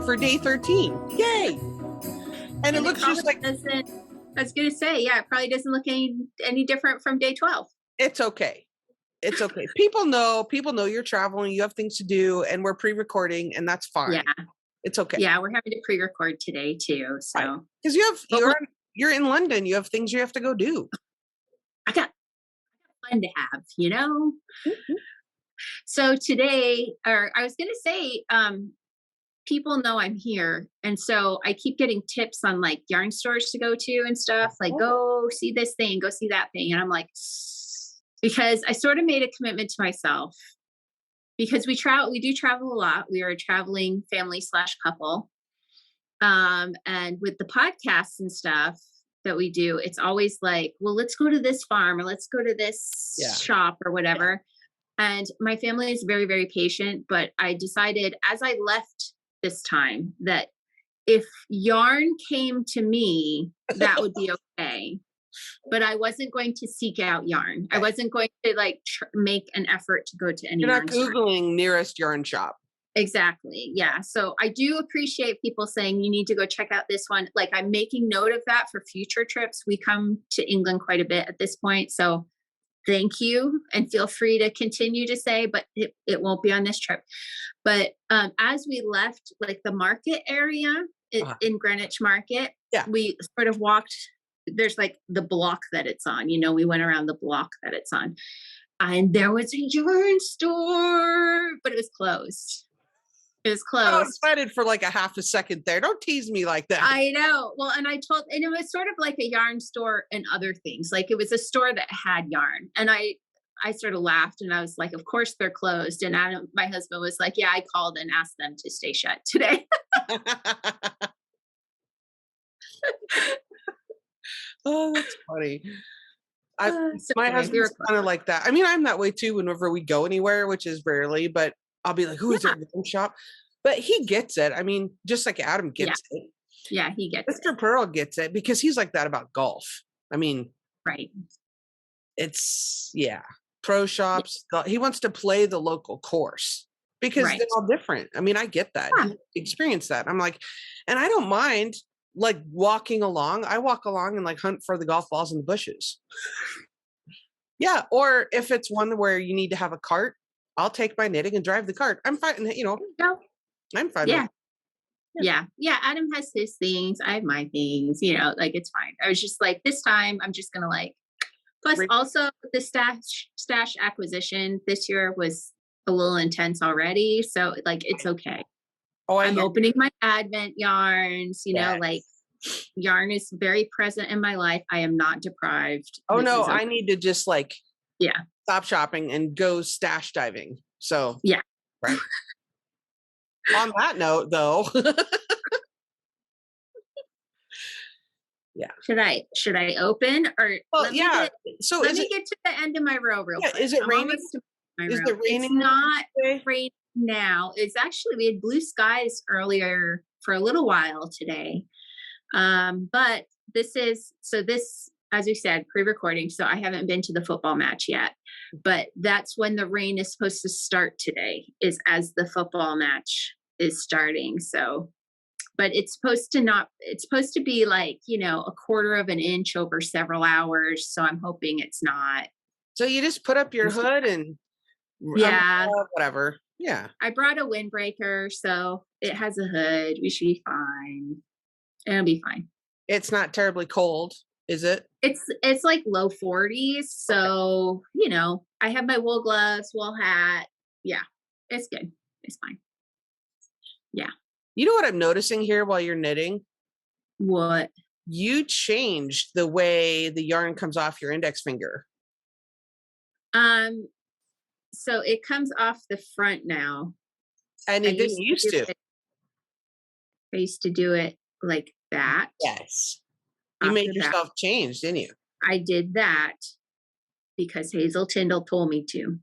for day 13. Yay! And it looks just like... I was going to say, yeah, it probably doesn't look any different from day 12. It's okay. It's okay. People know you're traveling, you have things to do, and we're pre-recording, and that's fine. Yeah. It's okay. Yeah, we're having to pre-record today too. So because you're in London, you have things you have to go do. I got fun to have, Mm-hmm. So today, or I was going to say, people know I'm here. And so I keep getting tips on like yarn stores to go to and stuff, like go see this thing, go see that thing. And I'm like, because I sort of made a commitment to myself because we do travel a lot. We are a traveling family / couple. And with the podcasts and stuff that we do, it's always like, well, let's go to this farm or let's go to this shop or whatever. And my family is very, very patient, but I decided as I left this time that if yarn came to me, that would be okay. But I wasn't going to seek out yarn. I wasn't going to like make an effort to go to any. You're not Googling nearest yarn shop. Exactly. Yeah. So I do appreciate people saying you need to go check out this one. Like I'm making note of that for future trips. We come to England quite a bit at this point. So thank you. And feel free to continue to say, but it won't be on this trip. But as we left like the market area in Greenwich Market, we sort of walked, there's like the block that it's on, we went around the block that it's on. And there was a yarn store, but it was closed. It was closed. I was excited for like a half a second there. Don't tease me like that. I know. Well, and it was sort of like a yarn store and other things. Like it was a store that had yarn. And I sort of laughed and I was like, of course they're closed. And Adam, my husband was like, yeah, I called and asked them to stay shut today. Oh, that's funny. My husband's kind of like that. I mean, I'm that way too whenever we go anywhere, which is rarely, but I'll be like, who is it in the shop? But he gets it. I mean, just like Adam gets it. Yeah, he gets it. Mr. Pearl gets it because he's like that about golf. I mean, right. It's, pro shops. He wants to play the local course because they're all different. I mean, I get that. Yeah. Experience that. I'm like, and I don't mind like walking along. I walk along and like hunt for the golf balls in the bushes. Yeah. Or if it's one where you need to have a cart, I'll take my knitting and drive the cart. I'm fine. I'm fine. Yeah. Adam has his things. I have my things, like it's fine. I was just like, this time I'm just going to like, plus also the stash acquisition this year was a little intense already. So like, it's okay. Oh, I'm opening my Advent yarns, like yarn is very present in my life. I am not deprived. Oh no, I need to just like, yeah, stop shopping and go stash diving. So yeah. Right. On that note though, yeah. Should I open or let me get to the end of my row real quick. Is it raining? Is it raining? It's not raining now. It's actually, we had blue skies earlier for a little while today. But this, as we said, pre-recording. So I haven't been to the football match yet, but that's when the rain is supposed to start today, is as the football match is starting. So, but it's supposed to be like, a quarter of an inch over several hours. So I'm hoping it's not. So you just put up your hood and whatever. Yeah. I brought a windbreaker, so it has a hood. We should be fine. It'll be fine. It's not terribly cold, is it? It's like low 40s. So, I have my wool gloves, wool hat. Yeah, it's good. It's fine. Yeah. You know what I'm noticing here while you're knitting? What? You changed the way the yarn comes off your index finger. So it comes off the front now. And it didn't used to. I used to do it like that. Yes. You made yourself change, didn't you? I did that because Hazel Tyndall told me to.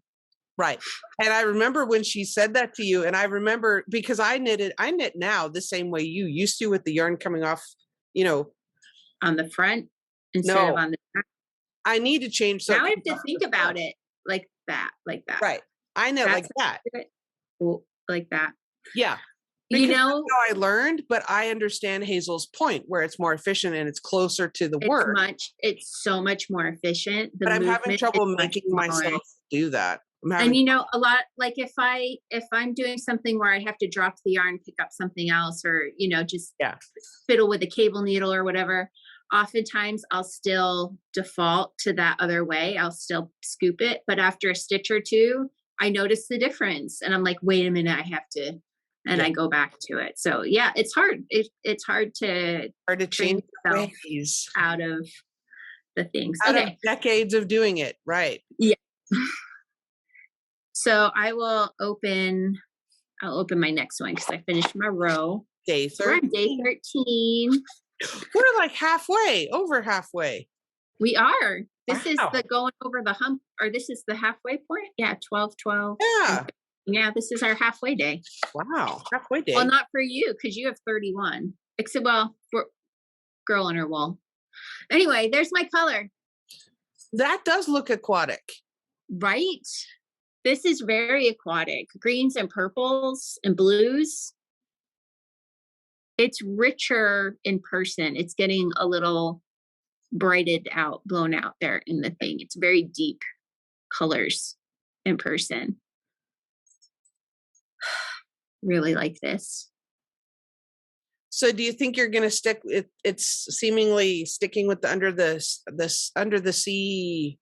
Right. And I remember when she said that to you, and I remember because I knit now the same way you used to with the yarn coming off, on the front instead of on the back. I need to change something. Now I have to think about it like that. Right. I know, like that. Like that. Yeah. Because You that's know, how I learned, but I understand Hazel's point where it's more efficient and it's closer to the work. it's so much more efficient. The But I'm having movement is trouble much making smaller. myself do that. I'm And having you know, a lot like if I'm doing something where I have to drop the yarn, pick up something else, or you know, just yeah. fiddle with a cable needle or whatever, oftentimes I'll still default to that other way. I'll still scoop it. But after a stitch or two, I notice the difference and I'm like, wait a minute, I have to, and Yeah. I go back to it. So yeah, it's hard. It's hard to change yourself ways out of the things. out of Okay. decades of doing it. Right. Yeah. So I'll open my next one because I finished my row. Day So we're on day 13. We're like over halfway. We are. This is Wow. the going over the hump, or this is the halfway point. Yeah, 12, 12. Yeah. Yeah, this is our halfway day. Wow. Halfway day. Well, not for you because you have 31. Except, well, for girl in her wool. Anyway, there's my color. That does look aquatic. Right? This is very aquatic. Greens and purples and blues. It's richer in person. It's getting a little brighted out, blown out there in the thing. It's very deep colors in person. Really like this. So do you think you're going to stick it's seemingly sticking with the under the sea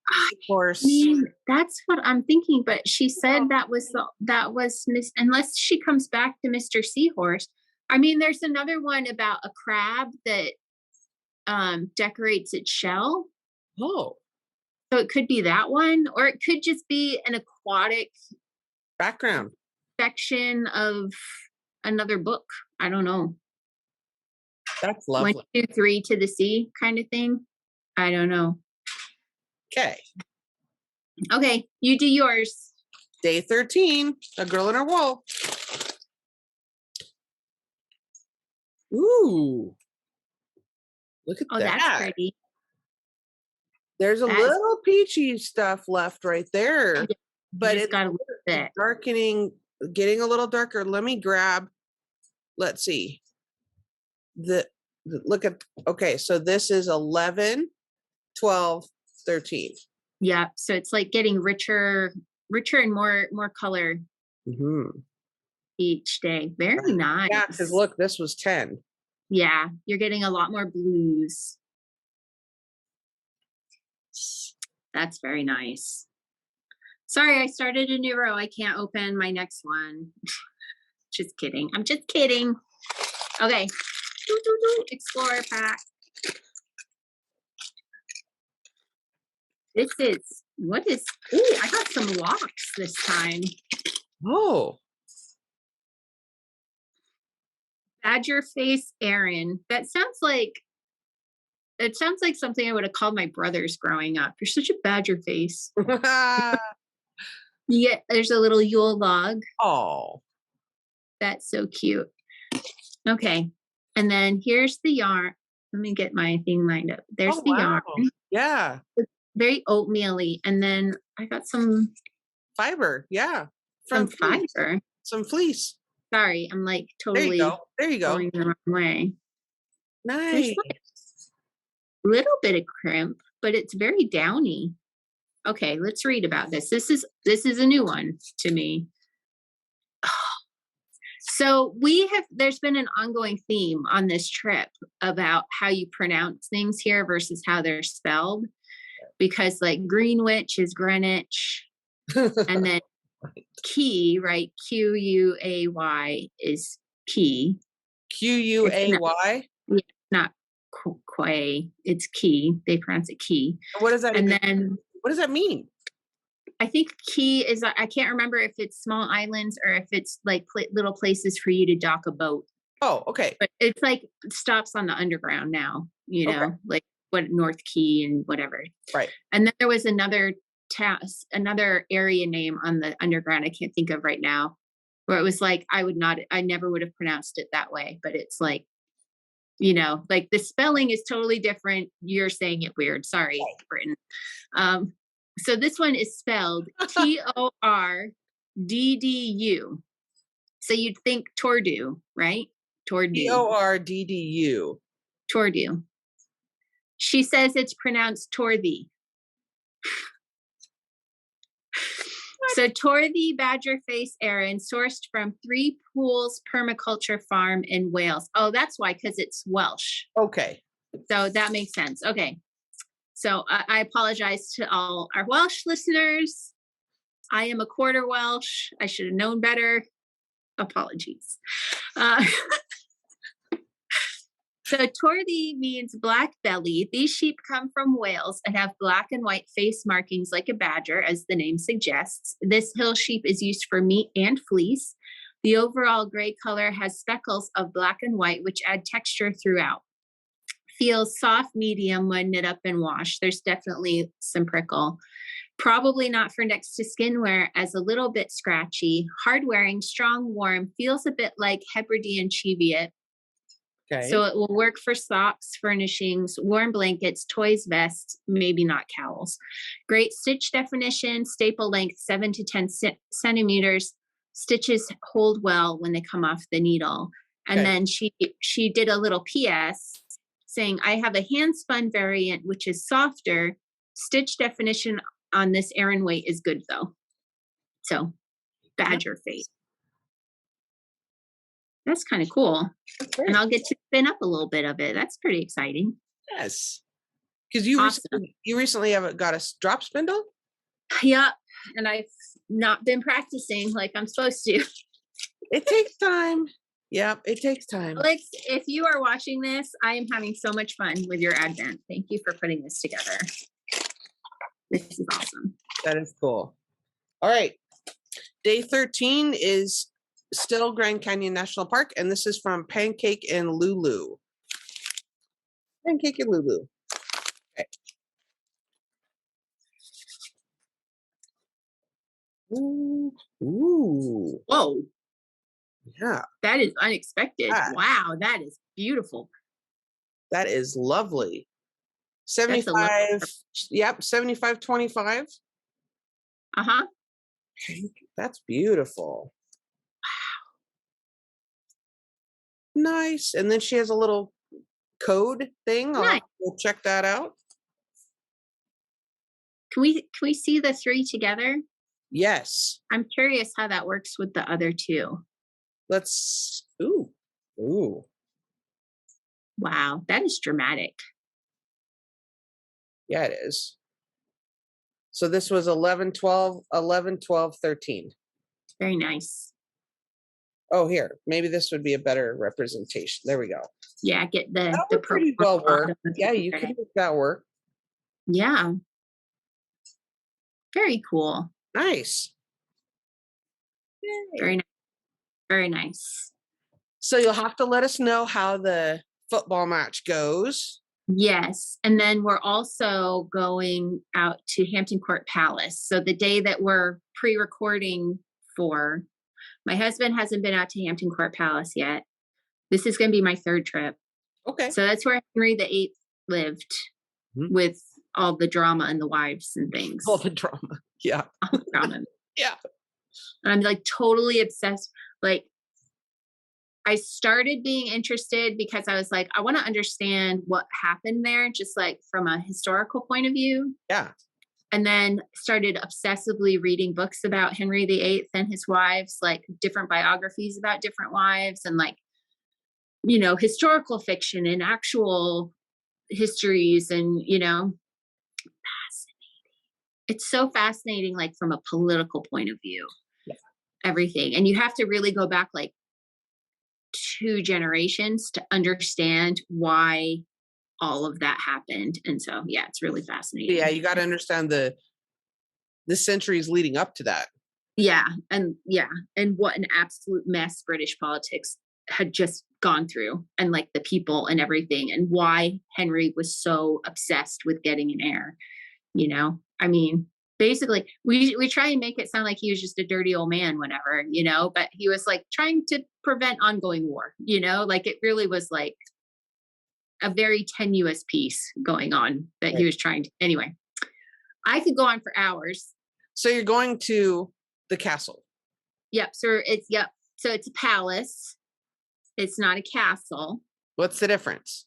horse? I mean, that's what I'm thinking, but she said that was Miss, unless she comes back to Mr. Seahorse. I mean, there's another one about a crab that decorates its shell. Oh. So it could be that one, or it could just be an aquatic background section of another book. I don't know. That's lovely. 1, 2, 3 to the sea kind of thing. I don't know. Okay. Okay, you do yours. Day 13, a girl in her wool. Ooh. Look at that. That's pretty. There's a little peachy stuff left right there. Yeah, but it's got a little bit darkening, getting a little darker. Let me grab, let's see. Look at, okay, so this is 11, 12, 13. Yeah, so it's like getting richer and more color each day. Very nice. Yeah, because look, this was 10. Yeah, you're getting a lot more blues. That's very nice. Sorry, I started a new row. I can't open my next one. Just kidding. I'm just kidding. Okay. Explorer pack. This is, what is, ooh, I got some locks this time. Oh. Badger face Aaron. That sounds like, it sounds like something I would have called my brothers growing up. You're such a badger face. Yeah, there's a little Yule log. Oh. That's so cute. Okay. And then here's the yarn. Let me get my thing lined up. There's the yarn. Yeah. It's very oatmeal-y. And then I got some fiber. Yeah. Some fiber. Some fleece. Sorry, I'm like totally there you go. going the wrong way. Nice. Like a little bit of crimp, but it's very downy. Okay, let's read about this. This is a new one to me. So there's been an ongoing theme on this trip about how you pronounce things here versus how they're spelled. Because like Greenwich is Greenwich. And then key, right? Q-U-A-Y is key. Q-U-A-Y? Yeah, not quay. It's key. They pronounce it key. What does that mean? And then what does that mean? I think key is, I can't remember if it's small islands or if it's like little places for you to dock a boat. Oh, okay. But it's like stops on the underground now, you know, like what North Key and whatever. Right. And then there was another area name on the underground I can't think of right now, where it was like I never would have pronounced it that way, but it's like, you know, like the spelling is totally different. You're saying it weird. Sorry, Britain. So this one is spelled Torddu. So you'd think Tordu, right? Tordu. Torddu. Tordu. She says it's pronounced Torthy. So Torthy badgerface Erin sourced from Three Pools Permaculture Farm in Wales. Oh, that's why, because it's Welsh. Okay. So that makes sense. Okay. So I apologize to all our Welsh listeners. I am a quarter Welsh. I should have known better. Apologies. So Torthy means black belly. These sheep come from Wales and have black and white face markings like a badger, as the name suggests. This hill sheep is used for meat and fleece. The overall gray color has speckles of black and white, which add texture throughout. Feels soft medium when knit up and washed. There's definitely some prickle. Probably not for next to skin wear, as a little bit scratchy. Hard wearing, strong, warm, feels a bit like Hebridean cheviot. Okay. So it will work for socks, furnishings, warm blankets, toys, vests, maybe not cowls. Great stitch definition, staple length 7 to 10 centimeters. Stitches hold well when they come off the needle. And Okay. then she did a little PS saying, I have a hand spun variant, which is softer. Stitch definition on this Erin weight is good though. So badger face. That's kind of cool. And I'll get to spin up a little bit of it. That's pretty exciting. Yes. Because you recently have got a drop spindle? Yep. And I've not been practicing like I'm supposed to. It takes time. Yep, it takes time. Alex, if you are watching this, I am having so much fun with your advent. Thank you for putting this together. This is awesome. That is cool. All right. Day 13 is still Grand Canyon National Park, and this is from Pancake and Lulu. Pancake and Lulu. Okay. Ooh. Ooh. Whoa. Yeah. That is unexpected. Yeah. Wow. That is beautiful. That is lovely. 75. Yep. 75.25. Uh-huh. That's beautiful. Nice. And then she has a little code thing. I'll have to check that out. Can we see the three together? Yes. I'm curious how that works with the other two. Let's ooh. Wow, that is dramatic. Yeah, it is. So this was 11, 12, 13. Very nice. Oh, here. Maybe this would be a better representation. There we go. Yeah, get the pretty well work. Yeah, you can make that work. Yeah. Very cool. Nice. Very nice. Very nice. So you'll have to let us know how the football match goes. Yes. And then we're also going out to Hampton Court Palace. So the day that we're pre-recording for, my husband hasn't been out to Hampton Court Palace yet. This is going to be my third trip. Okay. So that's where Henry VIII lived with all the drama and the wives and things. All the drama. Yeah. All the drama. Yeah. And I'm like totally obsessed. Like I started being interested because I was like, I want to understand what happened there, just like from a historical point of view. Yeah. And then started obsessively reading books about Henry VIII and his wives, like different biographies about different wives and like, you know, historical fiction and actual histories and, you know, fascinating. It's so fascinating, like from a political point of view, everything. And you have to really go back like 2 generations to understand why all of that happened. And so, yeah, it's really fascinating. Yeah. You got to understand the centuries leading up to that. Yeah. And what an absolute mess British politics had just gone through and like the people and everything and why Henry was so obsessed with getting an heir. You know, I mean, basically we try and make it sound like he was just a dirty old man, whatever, you know, but he was like trying to prevent ongoing war, you know, like it really was like a very tenuous piece going on that he was trying to, anyway, I could go on for hours. So you're going to the castle. Yep. So So it's a palace. It's not a castle. What's the difference?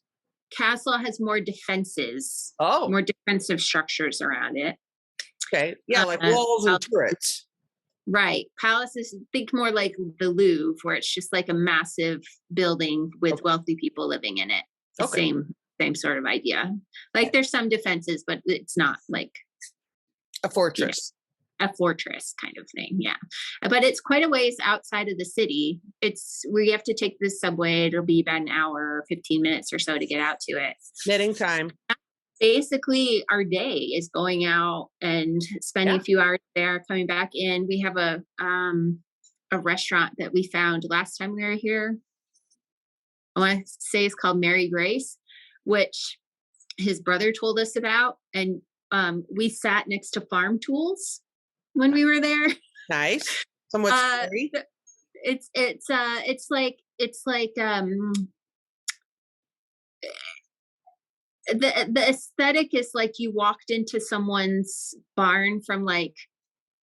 Castle has more defenses, Oh, more defensive structures around it. okay. Yeah, like walls and turrets. Right. Palaces, think more like the Louvre, where it's just like a massive building with wealthy people living in it. The same sort of idea. Like there's some defenses, but it's not like a fortress. A fortress kind of thing. Yeah. But it's quite a ways outside of the city. We have to take the subway. It'll be about an hour, 15 minutes or so to get out to it. Knitting time. Basically, our day is going out and spending a few hours there, coming back in. We have a restaurant that we found last time we were here. I want to say it's called Mary Grace, which his brother told us about. And we sat next to farm tools when we were there. Nice. Somewhat scary. It's like the aesthetic is like you walked into someone's barn from like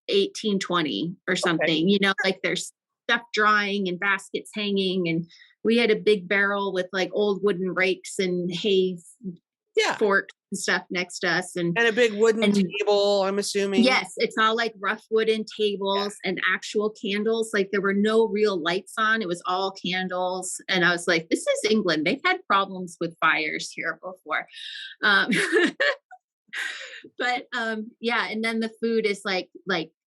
1820 or something, like there's stuff drying and baskets hanging, and we had a big barrel with like old wooden rakes and hay forks and stuff next to us, and a big wooden table, I'm assuming. Yes, it's all like rough wooden tables and actual candles. Like there were no real lights on. It was all candles. And I was like, this is England. They've had problems with fires here before. But and then the food is like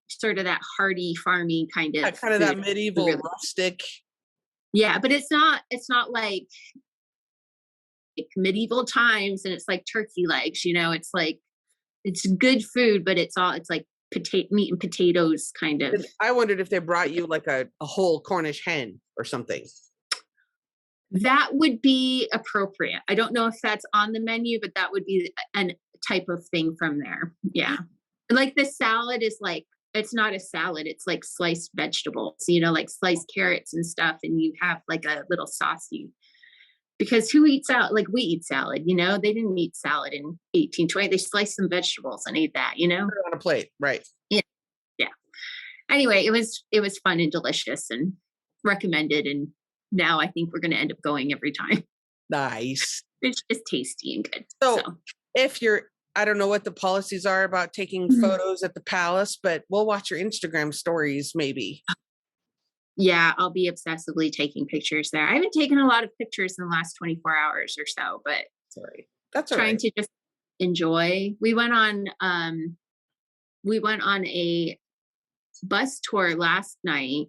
sort of that hearty, farmy kind of that medieval rustic. Yeah, but it's not like medieval times, and it's like turkey legs, it's like it's good food, but it's like meat and potatoes kind of. I wondered if they brought you like a whole Cornish hen or something. That would be appropriate. I don't know if that's on the menu, but that would be a type of thing from there. Yeah. Like the salad is like, it's not a salad. It's like sliced vegetables, like sliced carrots and stuff. And you have like a little sauce because who eats salad? Like we eat salad, they didn't eat salad in 1820. They sliced some vegetables and ate that, Put it on a plate. Right. Yeah. Yeah. Anyway, it was fun and delicious and recommended. And now I think we're going to end up going every time. Nice. It's just tasty and good. So if I don't know what the policies are about taking photos at the palace, but we'll watch your Instagram stories maybe. Yeah, I'll be obsessively taking pictures there. I haven't taken a lot of pictures in the last 24 hours or so, but that's trying to just enjoy. We went on a bus tour last night.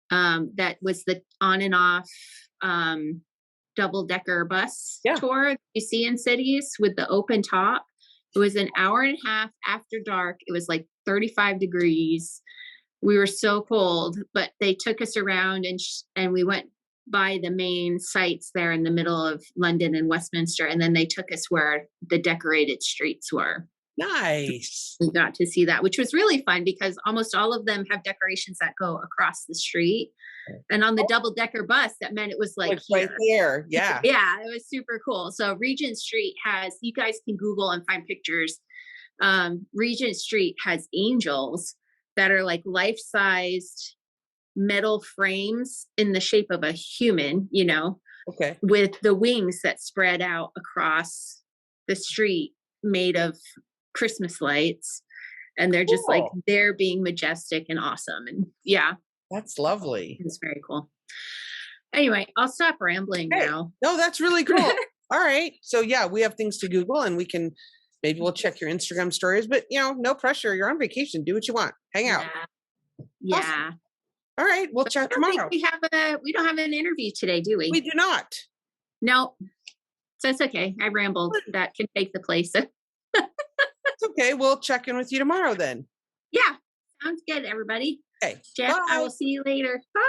That was the on and off double-decker bus tour you see in cities with the open top. It was an hour and a half after dark. It was like 35 degrees. We were so cold, but they took us around and we went by the main sites there in the middle of London and Westminster. And then they took us where the decorated streets were. Nice. We got to see that, which was really fun because almost all of them have decorations that go across the street. And on the double decker bus, that meant it was like right there. Yeah. Yeah, it was super cool. So Regent Street you guys can Google and find pictures. Regent Street has angels that are like life-sized metal frames in the shape of a human, with the wings that spread out across the street made of Christmas lights. And they're just like, they're being majestic and awesome. And that's lovely. It's very cool. Anyway, I'll stop rambling now. No, that's really cool. All right. So we have things to Google and maybe we'll check your Instagram stories, but no pressure. You're on vacation. Do what you want. Hang out. Yeah. Awesome. All right. We'll chat tomorrow. We don't have an interview today, do we? We do not. No. So it's okay. I rambled. That can take the place. It's okay. We'll check in with you tomorrow then. Yeah. Sounds good, everybody. Okay. Jeff, I will see you later. Bye.